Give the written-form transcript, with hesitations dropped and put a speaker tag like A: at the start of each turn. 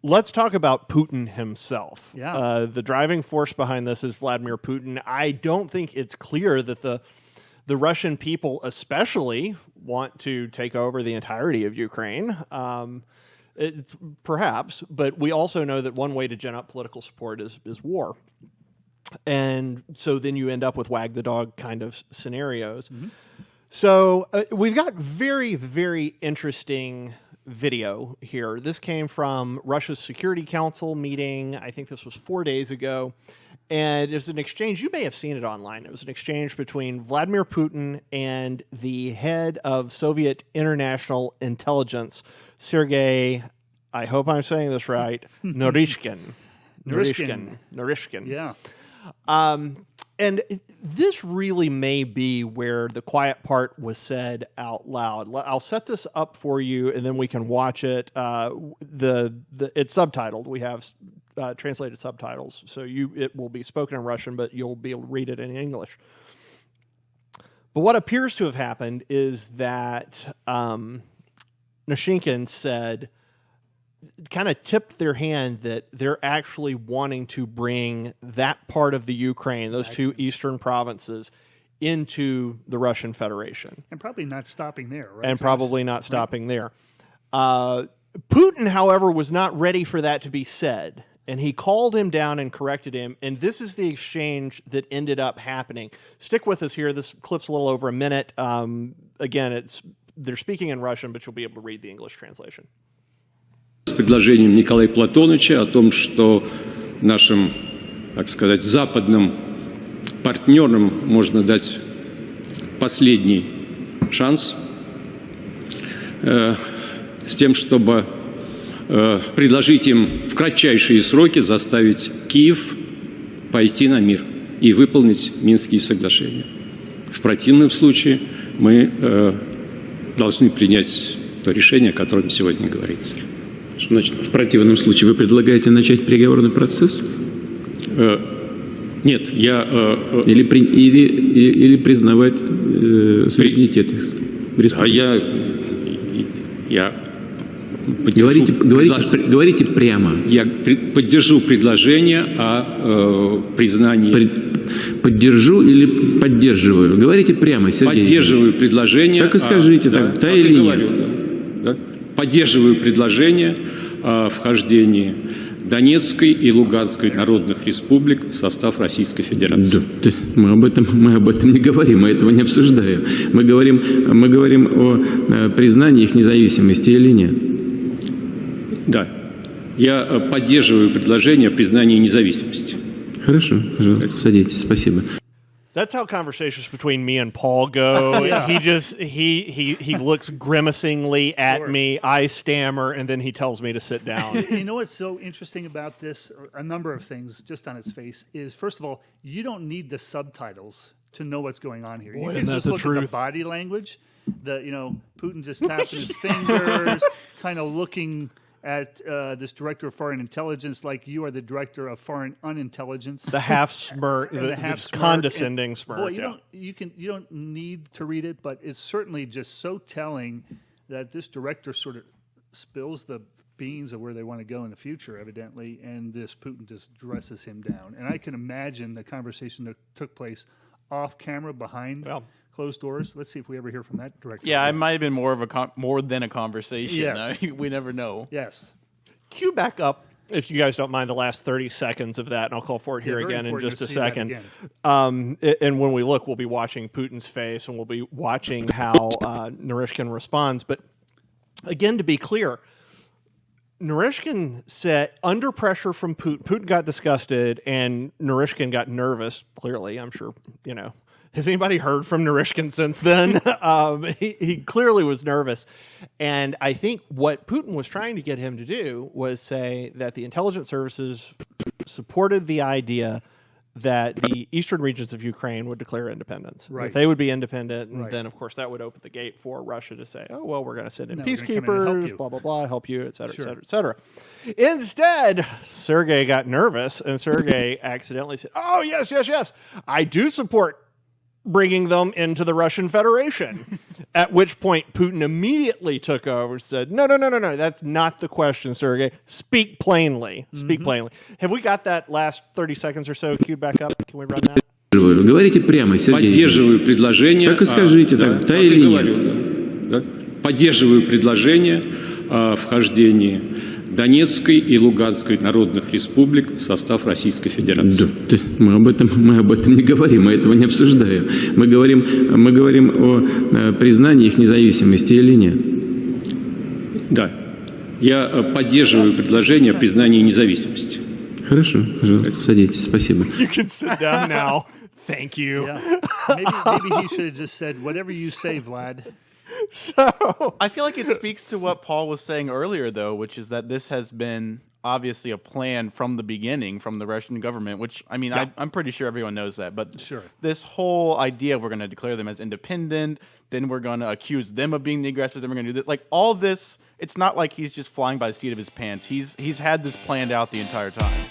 A: let's talk about Putin himself.
B: Yeah.
A: The driving force behind this is Vladimir Putin. I don't think it's clear that the Russian people especially want to take over the entirety of Ukraine. Perhaps, but we also know that one way to gin up political support is war. And so then you end up with wag the dog kind of scenarios. Mm-hmm. So we've got very, very interesting video here. This came from Russia's Security Council meeting. I think this was 4 days ago. And it was an exchange. You may have seen it online. It was an exchange between Vladimir Putin and the head of Soviet International Intelligence, Sergei, I hope I'm saying this right, Narishkin.
B: Yeah.
A: And this really may be where the quiet part was said out loud. I'll set this up for you, and then we can watch it. It's subtitled. We have translated subtitles, so it will be spoken in Russian, but you'll be able to read it in English. But what appears to have happened is that Nashinkin said, kind of tipped their hand that they're actually wanting to bring that part of the Ukraine, those two eastern provinces, into the Russian Federation.
B: And probably not stopping there, right?
A: And probably not stopping there. Putin, however, was not ready for that to be said. And he called him down and corrected him. And this is the exchange that ended up happening. Stick with us here. This clip's a little over a minute. Again, they're speaking in Russian, but you'll be able to read the English translation.
C: С предложением Николая Платоновича о том, что нашим, так сказать, западным партнерам можно дать последний шанс с тем, чтобы предложить им в кратчайшие сроки заставить Киев пойти на мир и выполнить Минские соглашения. В противном случае мы должны принять то решение, о котором сегодня говорится.
D: Что значит, в противном случае вы предлагаете начать переговорный процесс?
C: Нет, я...
D: Или признавать суверенитет их?
C: А я
D: говорите прямо.
C: Я поддержу предложение о признании...
D: Поддержу или поддерживаю? Говорите прямо, Сергей.
C: Поддерживаю предложение...
D: Так и скажите, да или нет.
C: Да. Поддерживаю предложение о вхождении Донецкой и Луганской народных республик в состав Российской Федерации.
D: Да, мы об этом не говорим, мы этого не обсуждаем. Мы говорим о признании их независимости или нет.
C: Да. Я поддерживаю предложение о признании независимости.
D: Хорошо, пожалуйста, садитесь. Спасибо.
A: That's how conversations between me and Paul go.
B: Yeah.
A: He looks grimacingly at me, I stammer, and then he tells me to sit down.
B: You know what's so interesting about this? A number of things just on its face is, first of all, you don't need the subtitles to know what's going on here.
A: Boy,
B: you can just look at the body language. Putin just tapping his fingers, kind of looking at this director of foreign intelligence like you are the director of foreign unintelligence.
A: The half smirk, the condescending smirk.
B: Boy, you don't need to read it, but it's certainly just so telling that this director sort of spills the beans of where they want to go in the future, evidently, and this Putin just dresses him down. And I can imagine the conversation that took place off camera behind closed doors. Let's see if we ever hear from that director.
E: Yeah, it might have been more than a conversation.
B: Yes.
E: We never know.
B: Yes.
A: Cue back up, if you guys don't mind, the last 30 seconds of that, and I'll call for it here again in just a second. And when we look, we'll be watching Putin's face, and we'll be watching how Narishkin responds. But again, to be clear, Narishkin said, under pressure from Putin got disgusted, and Narishkin got nervous, clearly, I'm sure, Has anybody heard from Narishkin since then? He clearly was nervous. And I think what Putin was trying to get him to do was say that the intelligence services supported the idea that the eastern regions of Ukraine would declare independence.
B: Right.
A: That they would be independent. And then, of course, that would open the gate for Russia to say, oh, well, we're going to send in peacekeepers, blah, blah, blah, help you, et cetera, et cetera, et cetera. Instead, Sergei got nervous, and Sergei accidentally said, oh, yes, I do support bringing them into the Russian Federation. At which point Putin immediately took over and said, no, that's not the question, Sergey. Speak plainly. Speak plainly. Have we got that last 30 seconds or so queued back up? Can we run that?
D: Говорите прямо, Сергей.
C: Поддерживаю предложение.
D: Так и скажите, так, да или нет?
C: Говорю, да. Поддерживаю предложение о вхождении Донецкой и Луганской народных республик в состав Российской Федерации.
D: Да, мы об этом не говорим, мы этого не обсуждаем. Мы говорим о признании их независимости или нет.
C: Да. Я поддерживаю предложение о признании независимости.
D: Хорошо, пожалуйста, садитесь, спасибо.
A: You can sit down now. Thank you.
B: Yeah. Maybe he should have just said, whatever you say, Vlad.
A: So
E: I feel like it speaks to what Paul was saying earlier, though, which is that this has been obviously a plan from the beginning from the Russian government, which, I mean, I'm pretty sure everyone knows that. But
B: Sure.
E: this whole idea of we're going to declare them as independent, then we're going to accuse them of being the aggressors, then we're going to do this. Like, all this, it's not like he's just flying by the seat of his pants. He's had this planned out the entire time.